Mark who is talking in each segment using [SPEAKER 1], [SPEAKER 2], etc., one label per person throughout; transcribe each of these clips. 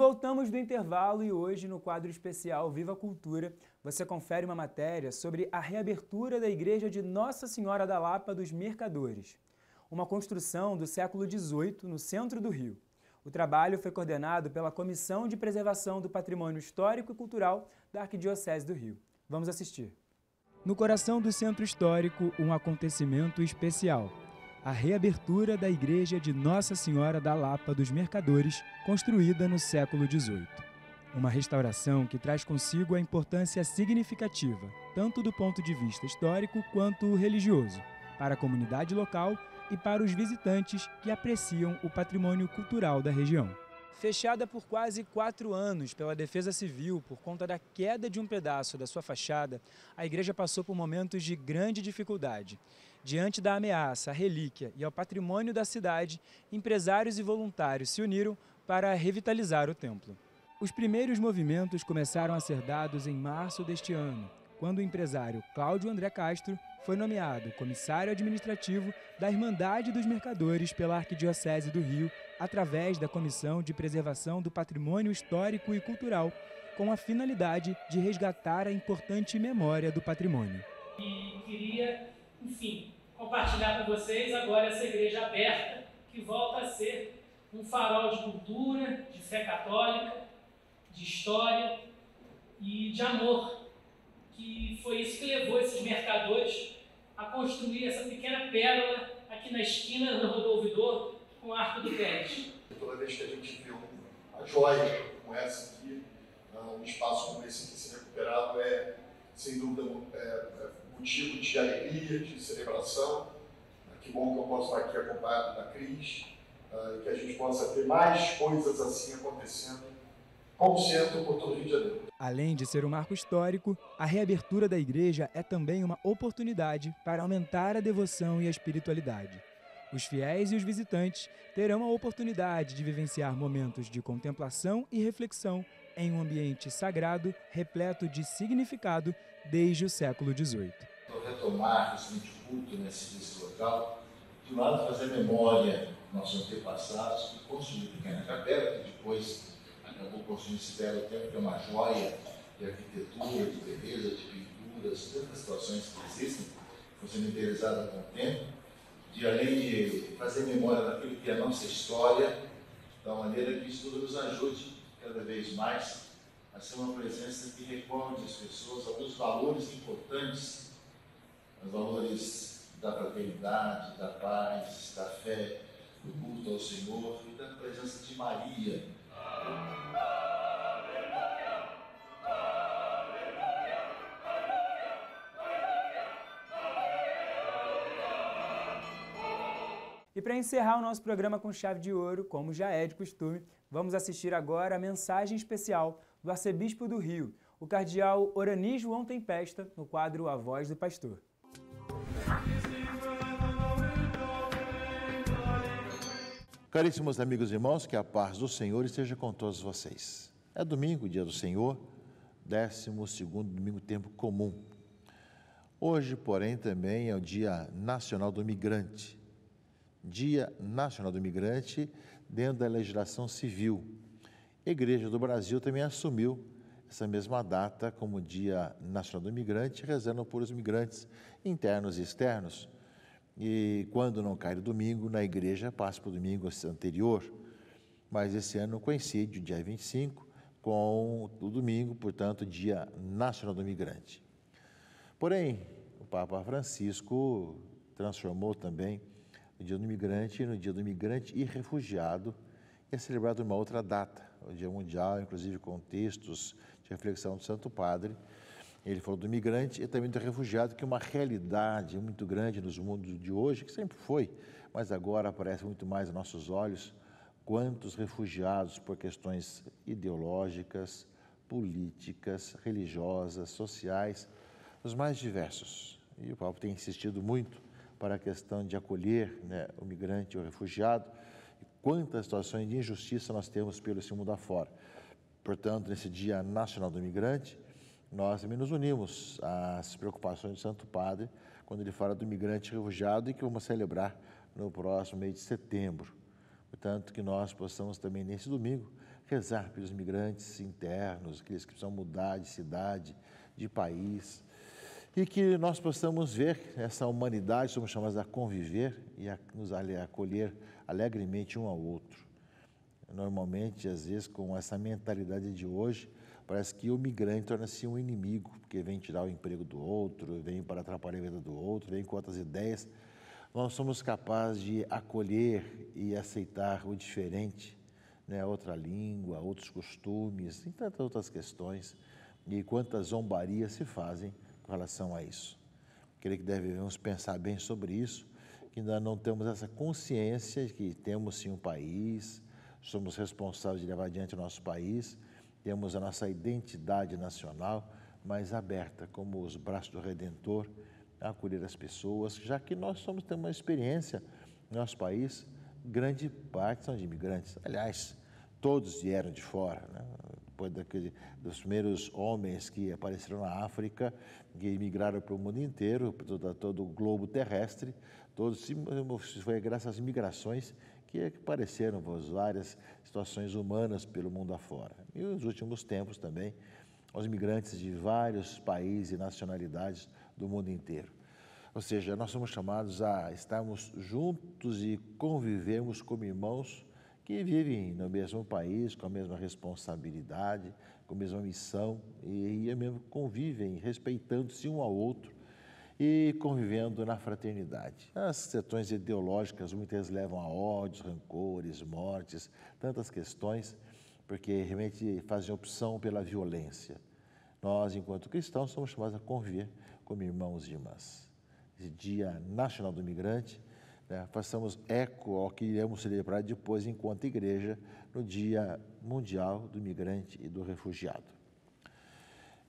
[SPEAKER 1] voltamos do intervalo e hoje, no quadro especial Viva a Cultura, você confere uma matéria sobre a reabertura da Igreja de Nossa Senhora da Lapa dos Mercadores, uma construção do século XVIII no centro do Rio. O trabalho foi coordenado pela Comissão de Preservação do Patrimônio Histórico e Cultural da Arquidiocese do Rio. Vamos assistir. No coração do centro histórico, um acontecimento especial. A reabertura da Igreja de Nossa Senhora da Lapa dos Mercadores, construída no século XVIII. Uma restauração que traz consigo a importância significativa, tanto do ponto de vista histórico quanto religioso, para a comunidade local e para os visitantes que apreciam o patrimônio cultural da região. Fechada por quase 4 anos pela Defesa Civil por conta da queda de um pedaço da sua fachada, a igreja passou por momentos de grande dificuldade. Diante da ameaça à relíquia e ao patrimônio da cidade, empresários e voluntários se uniram para revitalizar o templo. Os primeiros movimentos começaram a ser dados em março deste ano, quando o empresário Cláudio André Castro foi nomeado comissário administrativo da Irmandade dos Mercadores pela Arquidiocese do Rio, através da Comissão de Preservação do Patrimônio Histórico e Cultural, com a finalidade de resgatar a importante memória do patrimônio.
[SPEAKER 2] E queria, enfim, compartilhar com vocês agora essa igreja aberta, que volta a ser um farol de cultura, de fé católica, de história e de amor, que foi isso que levou esses mercadores a construir essa pequena pérola aqui na esquina do Rodolvidor com o Arco do Pérez.
[SPEAKER 3] Toda vez que a gente vê uma joia como essa aqui, um espaço como esse aqui ser recuperado é, sem dúvida, motivo de alegria, de celebração. Que bom que eu posso estar aqui acompanhado da Cris, e que a gente possa ter mais coisas assim acontecendo como centro por todo o Rio de Janeiro.
[SPEAKER 1] Além de ser um marco histórico, a reabertura da igreja é também uma oportunidade para aumentar a devoção e a espiritualidade. Os fiéis e os visitantes terão a oportunidade de vivenciar momentos de contemplação e reflexão em um ambiente sagrado, repleto de significado desde o século XVIII.
[SPEAKER 4] Para retomar esse culto nesse local, de um lado fazer memória dos nossos antepassados que construíram a pequena capela, que depois acabou construindo esse belo templo, que é uma joia de arquitetura, de beleza, de pinturas, todas as situações que existem, que foram sendo interesadas com o tempo, de além de fazer memória daquilo que é a nossa história, da maneira que isso tudo nos ajude cada vez mais a ser uma presença que recorde as pessoas alguns valores importantes, os valores da fraternidade, da paz, da fé, do culto ao Senhor e da presença de Maria.
[SPEAKER 1] E para encerrar o nosso programa com chave de ouro, como já é de costume, vamos assistir agora a mensagem especial do arcebispo do Rio, o cardeal Orani João Tempesta, no quadro A Voz do Pastor.
[SPEAKER 5] Caríssimos amigos e irmãos, que a paz do Senhor esteja com todos vocês. É domingo, dia do Senhor, 12º domingo tempo comum. Hoje, porém, também é o Dia Nacional do Migrante. Dia Nacional do Migrante dentro da legislação civil. A Igreja do Brasil também assumiu essa mesma data como Dia Nacional do Migrante, rezando por os migrantes internos e externos. E quando não cai no domingo, na igreja passa para o domingo anterior. Mas esse ano coincide o dia 25 com o domingo, portanto, Dia Nacional do Migrante. Porém, o Papa Francisco transformou também o Dia do Migrante no Dia do Migrante e Refugiado, e é celebrado uma outra data, o Dia Mundial, inclusive com textos de reflexão do Santo Padre. Ele falou do migrante e também do refugiado, que é uma realidade muito grande nos mundos de hoje, que sempre foi, mas agora aparece muito mais aos nossos olhos, quantos refugiados por questões ideológicas, políticas, religiosas, sociais, os mais diversos. E o Papa tem insistido muito para a questão de acolher, o migrante e o refugiado, e quantas situações de injustiça nós temos pelo esse mundo afora. Portanto, nesse Dia Nacional do Migrante, nós também nos unimos às preocupações do Santo Padre, quando ele fala do migrante e refugiado, e que vamos celebrar no próximo mês de setembro. Portanto, que nós possamos também, nesse domingo, rezar pelos migrantes internos, aqueles que precisam mudar de cidade, de país, e que nós possamos ver essa humanidade, somos chamados a conviver e a nos acolher alegremente um ao outro. Normalmente, às vezes, com essa mentalidade de hoje, parece que o migrante torna-se um inimigo, porque vem tirar o emprego do outro, vem para atrapalhar a vida do outro, vem com outras ideias. Nós somos capazes de acolher e aceitar o diferente, né? Outra língua, outros costumes, e tantas outras questões, e quantas zombarias se fazem com relação a isso. Creio que devemos pensar bem sobre isso, que ainda não temos essa consciência de que temos sim um país, somos responsáveis de levar adiante o nosso país, temos a nossa identidade nacional mais aberta, como os braços do Redentor, a acolher as pessoas, já que nós temos uma experiência no nosso país, grande parte são de imigrantes. Aliás, todos vieram de fora, né? Depois dos primeiros homens que apareceram na África, que migraram para o mundo inteiro, para todo o globo terrestre, todos foi graças às migrações que apareceram várias situações humanas pelo mundo afora. E nos últimos tempos também, os imigrantes de vários países e nacionalidades do mundo inteiro. Ou seja, nós somos chamados a estarmos juntos e convivermos como irmãos que vivem no mesmo país, com a mesma responsabilidade, com a mesma missão e mesmo convivem, respeitando-se um ao outro e convivendo na fraternidade. As questões ideológicas muitas vezes levam a ódios, rancores, mortes, tantas questões, porque realmente fazem opção pela violência. Nós, enquanto cristãos, somos chamados a conviver como irmãos e irmãs. Esse Dia Nacional do Migrante, né, façamos eco ao que iremos celebrar depois, enquanto igreja, no Dia Mundial do Migrante e do Refugiado.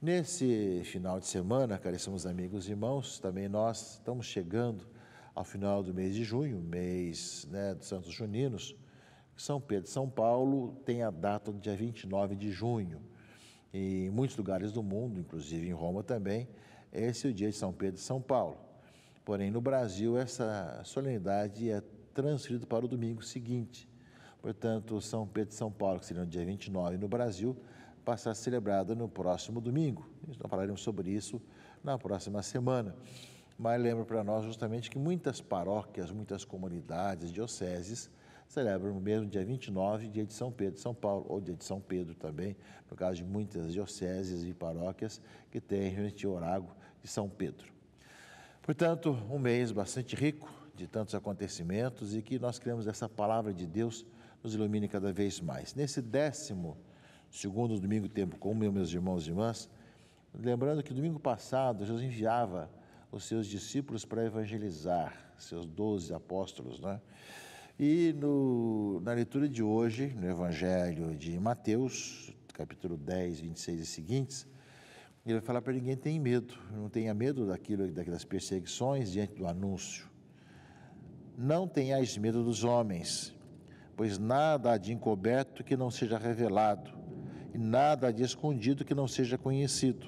[SPEAKER 5] Nesse final de semana, caríssimos amigos e irmãos, também nós estamos chegando ao final do mês de junho, mês, né, dos Santos Juninos. São Pedro e São Paulo tem a data do dia 29 de junho. E em muitos lugares do mundo, inclusive em Roma também, esse é o dia de São Pedro e São Paulo. Porém, no Brasil, essa solenidade é transferida para o domingo seguinte. Portanto, São Pedro e São Paulo, que seria no dia 29 no Brasil, passará a ser celebrada no próximo domingo. Nós falaremos sobre isso na próxima semana. Mas lembro para nós justamente que muitas paróquias, muitas comunidades, dioceses, celebram no mesmo dia 29, dia de São Pedro e São Paulo, ou dia de São Pedro também, no caso de muitas dioceses e paróquias que têm realmente o orágo de São Pedro. Portanto, um mês bastante rico de tantos acontecimentos e que nós queremos essa palavra de Deus nos ilumine cada vez mais. Nesse 12º domingo tempo comum, meus irmãos e irmãs, lembrando que domingo passado Jesus enviava os seus discípulos para evangelizar, seus 12 apóstolos, né? E na leitura de hoje, no Evangelho de Mateus, capítulo 10, 26 e seguintes, ele vai falar para ninguém tem medo, não tenha medo daquelas perseguições diante do anúncio. Não tenhais medo dos homens, pois nada há de encoberto que não seja revelado, e nada há de escondido que não seja conhecido.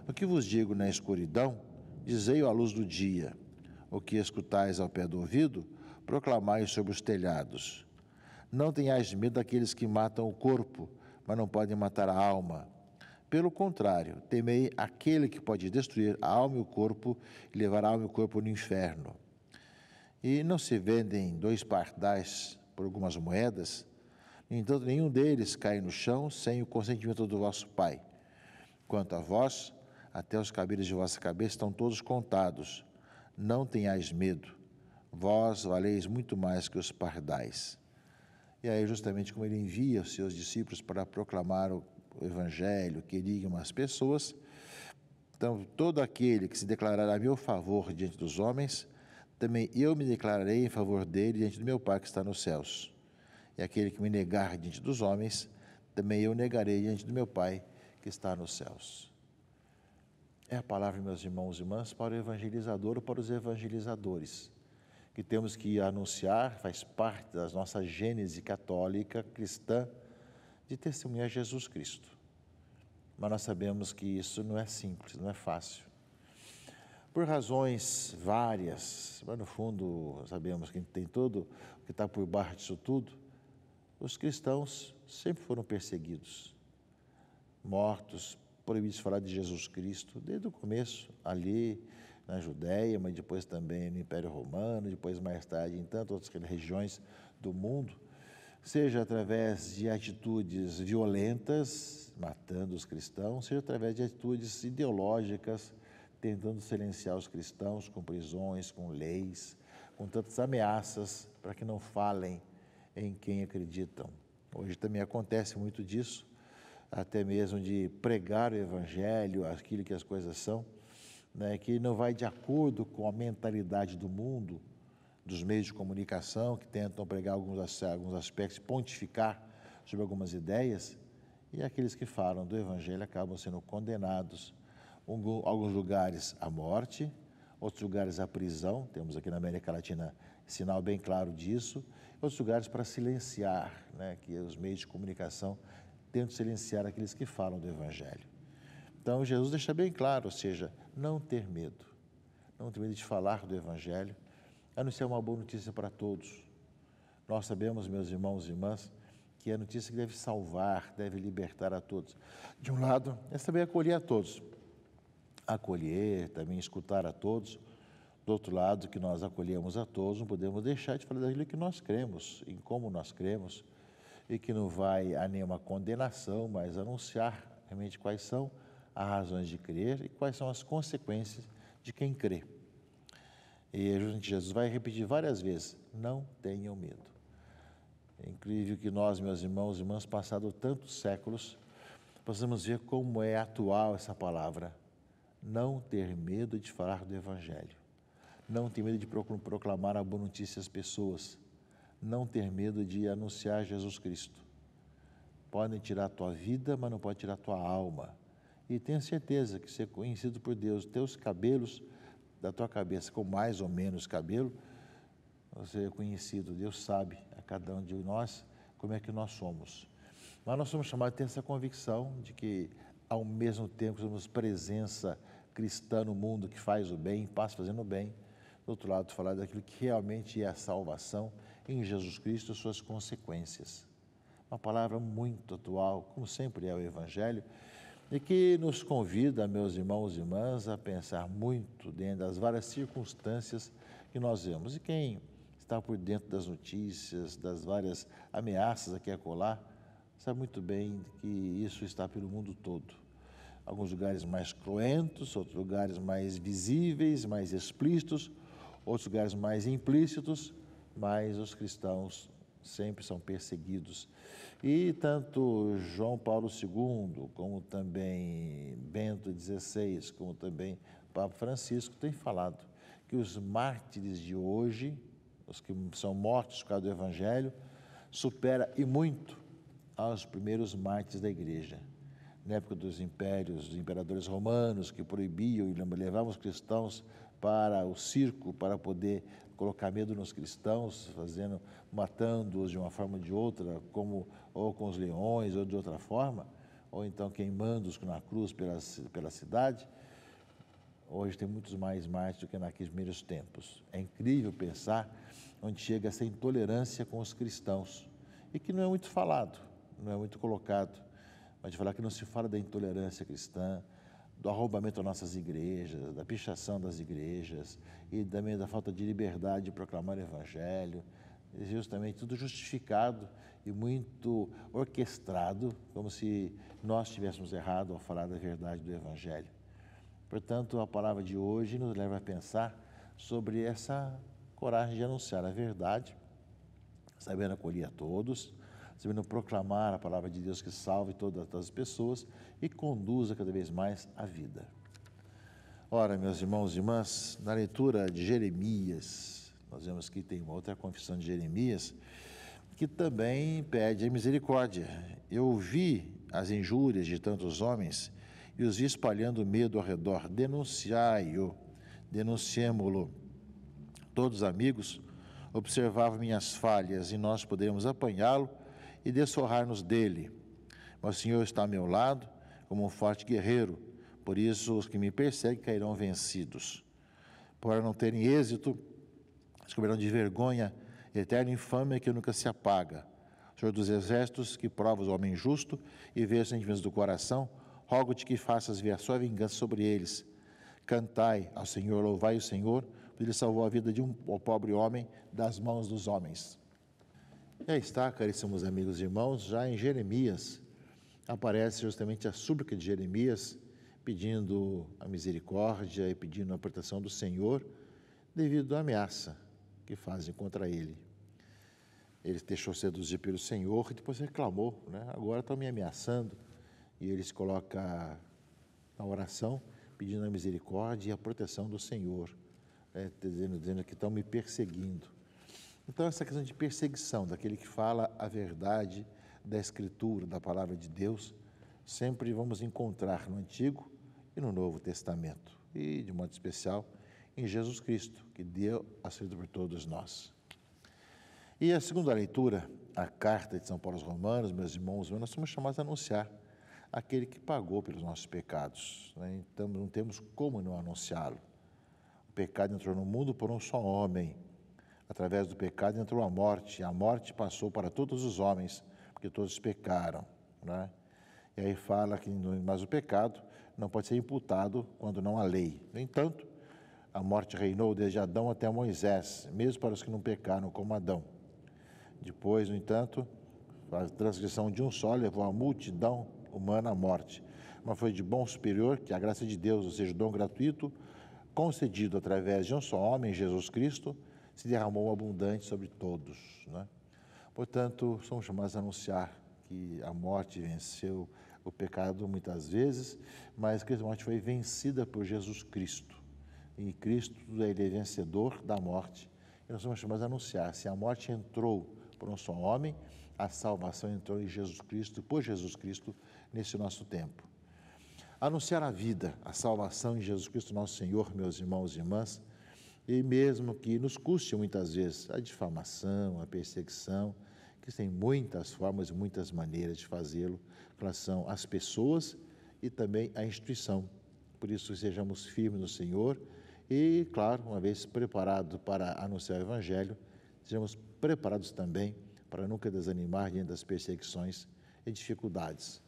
[SPEAKER 5] O que vos digo na escuridão, dizei-o à luz do dia. O que escutais ao pé do ouvido, proclamai sobre os telhados. Não tenhais medo daqueles que matam o corpo, mas não podem matar a alma. Pelo contrário, temei aquele que pode destruir a alma e o corpo e levar a alma e o corpo no inferno. E não se vendem 2 pardais por algumas moedas? No entanto, nenhum deles cai no chão sem o consentimento do vosso Pai. Quanto a vós, até os cabelos de vossa cabeça estão todos contados. Não tenhais medo. Vós valeis muito mais que os pardais. E aí, justamente como ele envia os seus discípulos para proclamar o Evangelho, que ligam as pessoas, então, todo aquele que se declarar a meu favor diante dos homens, também eu me declararei em favor dele diante do meu Pai que está nos céus. E aquele que me negar diante dos homens, também eu negarei diante do meu Pai que está nos céus. É a palavra, meus irmãos e irmãs, para o evangelizador ou para os evangelizadores, que temos que anunciar, faz parte da nossa gênese católica, cristã, de testemunhar Jesus Cristo. Mas nós sabemos que isso não é simples, não é fácil. Por razões várias, mas no fundo sabemos que tem tudo o que está por baixo disso tudo, os cristãos sempre foram perseguidos, mortos, proibidos de falar de Jesus Cristo, desde o começo, ali na Judéia, mas depois também no Império Romano, depois mais tarde em tantas outras regiões do mundo, seja através de atitudes violentas, matando os cristãos, seja através de atitudes ideológicas, tentando silenciar os cristãos com prisões, com leis, com tantas ameaças para que não falem em quem acreditam. Hoje também acontece muito disso, até mesmo de pregar o Evangelho, aquilo que as coisas são, né, que não vai de acordo com a mentalidade do mundo, dos meios de comunicação, que tentam pregar alguns aspectos, pontificar sobre algumas ideias, e aqueles que falam do Evangelho acabam sendo condenados, alguns lugares à morte, outros lugares à prisão, temos aqui na América Latina sinal bem claro disso, outros lugares para silenciar, né, que os meios de comunicação tentam silenciar aqueles que falam do Evangelho. Então, Jesus deixa bem claro, ou seja, não ter medo de falar do Evangelho, anunciar uma boa notícia para todos. Nós sabemos, meus irmãos e irmãs, que é a notícia que deve salvar, deve libertar a todos. De um lado, é saber acolher a todos, acolher, também escutar a todos. Do outro lado, que nós acolhemos a todos, não podemos deixar de falar daquilo que nós cremos, em como nós cremos, e que não vai a nenhuma condenação, mas anunciar realmente quais são as razões de crer e quais são as consequências de quem crê. E Jesus vai repetir várias vezes, não tenham medo. É incrível que nós, meus irmãos e irmãs, passados tantos séculos, possamos ver como é atual essa palavra. Não ter medo de falar do Evangelho. Não ter medo de proclamar a boa notícia às pessoas. Não ter medo de anunciar Jesus Cristo. Podem tirar a tua vida, mas não pode tirar a tua alma. E tenha certeza que ser conhecido por Deus, teus cabelos da tua cabeça com mais ou menos cabelo, você é conhecido, Deus sabe a cada um de nós como é que nós somos. Mas nós somos chamados a ter essa convicção de que, ao mesmo tempo, somos presença cristã no mundo que faz o bem, passa fazendo o bem. Do outro lado, falar daquilo que realmente é a salvação em Jesus Cristo e suas consequências. Uma palavra muito atual, como sempre é o Evangelho, e que nos convida, meus irmãos e irmãs, a pensar muito dentro das várias circunstâncias que nós vemos. E quem está por dentro das notícias, das várias ameaças aqui e acolá, sabe muito bem que isso está pelo mundo todo. Alguns lugares mais cruentos, outros lugares mais visíveis, mais explícitos, outros lugares mais implícitos, mas os cristãos sempre são perseguidos. E tanto João Paulo II, como também Bento XVI, como também Papa Francisco, têm falado que os mártires de hoje, os que são mortos por causa do Evangelho, supera e muito aos primeiros mártires da Igreja. Na época dos impérios, dos imperadores romanos, que proibiam e levavam os cristãos para o circo, para poder colocar medo nos cristãos, matando-os de uma forma ou de outra, ou com os leões, ou de outra forma, ou então queimando-os na cruz pela cidade. Hoje tem muitos mais mártires do que naqueles primeiros tempos. É incrível pensar onde chega essa intolerância com os cristãos, e que não é muito falado, não é muito colocado, mas de falar que não se fala da intolerância cristã, do arrombamento das nossas igrejas, da pichação das igrejas e também da falta de liberdade de proclamar o Evangelho, justamente tudo justificado e muito orquestrado, como se nós tivéssemos errado ao falar da verdade do Evangelho. Portanto, a palavra de hoje nos leva a pensar sobre essa coragem de anunciar a verdade, sabendo acolher a todos, sabendo proclamar a palavra de Deus que salve todas as pessoas e conduza cada vez mais a vida. Ora, meus irmãos e irmãs, na leitura de Jeremias, nós vemos que tem uma outra confissão de Jeremias, que também pede a misericórdia. Eu vi as injúrias de tantos homens e os vi espalhando medo ao redor. Denunciai-o, denunciemo-lo. Todos os amigos observavam minhas falhas e nós poderíamos apanhá-lo e desforrar-nos dele. Mas o Senhor está ao meu lado como um forte guerreiro, por isso os que me perseguem cairão vencidos. Por não terem êxito, descobrirão de vergonha, eterna infâmia que nunca se apaga. Senhor dos exércitos, que provas o homem justo e vês os sentimentos do coração, rogo-te que faças vir a sua vingança sobre eles. Cantai ao Senhor, louvai o Senhor, pois ele salvou a vida de um pobre homem das mãos dos homens. E aí está, caríssimos amigos e irmãos, já em Jeremias, aparece justamente a súplica de Jeremias, pedindo a misericórdia e pedindo a proteção do Senhor, devido à ameaça que fazem contra ele. Ele deixou seduzir pelo Senhor e depois reclamou, né? Agora estão me ameaçando. E ele se coloca na oração, pedindo a misericórdia e a proteção do Senhor, né? dizendo que estão me perseguindo. Então, essa questão de perseguição, daquele que fala a verdade da Escritura, da Palavra de Deus, sempre vamos encontrar no Antigo e no Novo Testamento. E, de modo especial, em Jesus Cristo, que deu a sua vida por todos nós. E a segunda leitura, a carta de São Paulo aos Romanos, meus irmãos, nós somos chamados a anunciar aquele que pagou pelos nossos pecados, né? Então, não temos como não anunciá-lo. O pecado entrou no mundo por um só homem. Através do pecado entrou a morte, e a morte passou para todos os homens, porque todos pecaram, né? E aí fala que, mas o pecado não pode ser imputado quando não há lei. No entanto, a morte reinou desde Adão até Moisés, mesmo para os que não pecaram como Adão. Depois, no entanto, a transgressão de um só levou a multidão humana à morte. Mas foi de bom superior que a graça de Deus, ou seja, o dom gratuito, concedido através de um só homem, Jesus Cristo, se derramou abundante sobre todos, né? Portanto, somos chamados a anunciar que a morte venceu o pecado muitas vezes, mas que a morte foi vencida por Jesus Cristo. E Cristo, ele é vencedor da morte. E nós somos chamados a anunciar, se a morte entrou por um só homem, a salvação entrou em Jesus Cristo, por Jesus Cristo, nesse nosso tempo. Anunciar a vida, a salvação em Jesus Cristo, nosso Senhor, meus irmãos e irmãs, e mesmo que nos custe muitas vezes a difamação, a perseguição, que tem muitas formas e muitas maneiras de fazê-lo em relação às pessoas e também à instituição. Por isso, sejamos firmes no Senhor e, claro, uma vez preparados para anunciar o Evangelho, sejamos preparados também para nunca desanimar diante das perseguições e dificuldades.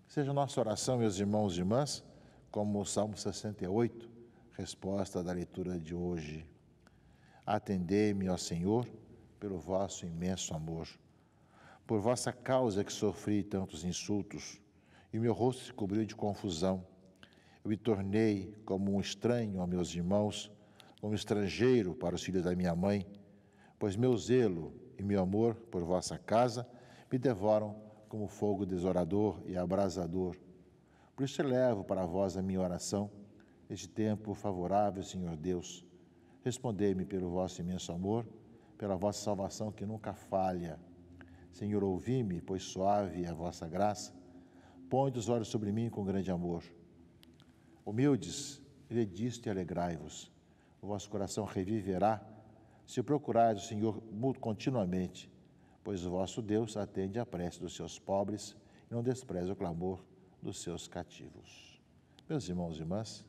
[SPEAKER 5] Seja a nossa oração, meus irmãos e irmãs, como o Salmo 68, resposta da leitura de hoje. Atendei-me, ó Senhor, pelo vosso imenso amor. Por vossa causa que sofri tantos insultos, e meu rosto se cobriu de confusão. Eu me tornei como um estranho a meus irmãos, como estrangeiro para os filhos da minha mãe, pois meu zelo e meu amor por vossa casa me devoram como fogo desolador e abrasador. Por isso elevo para vós a minha oração, este tempo favorável, Senhor Deus. Respondei-me pelo vosso imenso amor, pela vossa salvação que nunca falha. Senhor, ouvi-me, pois suave é a vossa graça. Põe os olhos sobre mim com grande amor. Humildes, vedisto e alegrai-vos. O vosso coração reviverá, se procurais o Senhor continuamente, pois o vosso Deus atende à prece dos seus pobres e não despreza o clamor dos seus cativos. Meus irmãos e irmãs,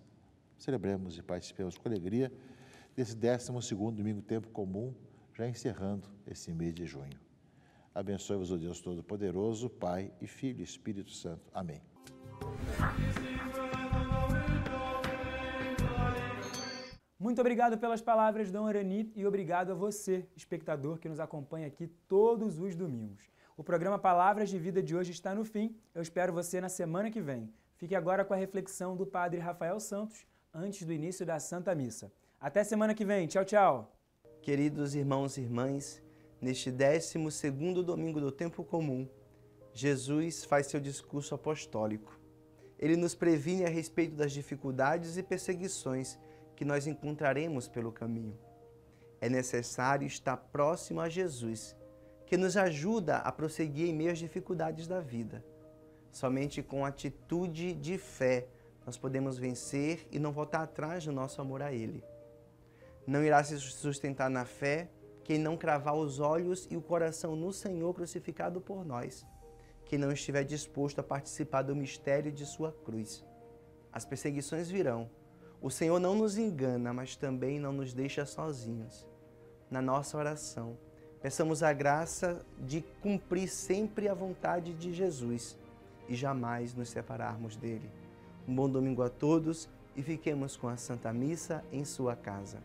[SPEAKER 5] celebremos e participemos com alegria desse 12º domingo tempo comum, já encerrando esse mês de junho. Abençoe-vos o Deus Todo-Poderoso, Pai e Filho e Espírito Santo. Amém.
[SPEAKER 1] Muito obrigado pelas palavras, Dom Arani, e obrigado a você, espectador, que nos acompanha aqui todos os domingos. O programa Palavras de Vida de hoje está no fim. Eu espero você na semana que vem. Fique agora com a reflexão do Padre Rafael Santos, antes do início da Santa Missa. Até semana que vem. Tchau, tchau.
[SPEAKER 6] Queridos irmãos e irmãs, neste 12º domingo do tempo comum, Jesus faz seu discurso apostólico. Ele nos previne a respeito das dificuldades e perseguições que nós encontraremos pelo caminho. É necessário estar próximo a Jesus, que nos ajuda a prosseguir em meio às dificuldades da vida. Somente com atitude de fé nós podemos vencer e não voltar atrás no nosso amor a Ele. Não irá se sustentar na fé quem não cravar os olhos e o coração no Senhor crucificado por nós, quem não estiver disposto a participar do mistério de sua cruz. As perseguições virão. O Senhor não nos engana, mas também não nos deixa sozinhos. Na nossa oração, Peçamos a graça de cumprir sempre a vontade de Jesus e jamais nos separarmos dele. Um bom domingo a todos e fiquemos com a Santa Missa em sua casa.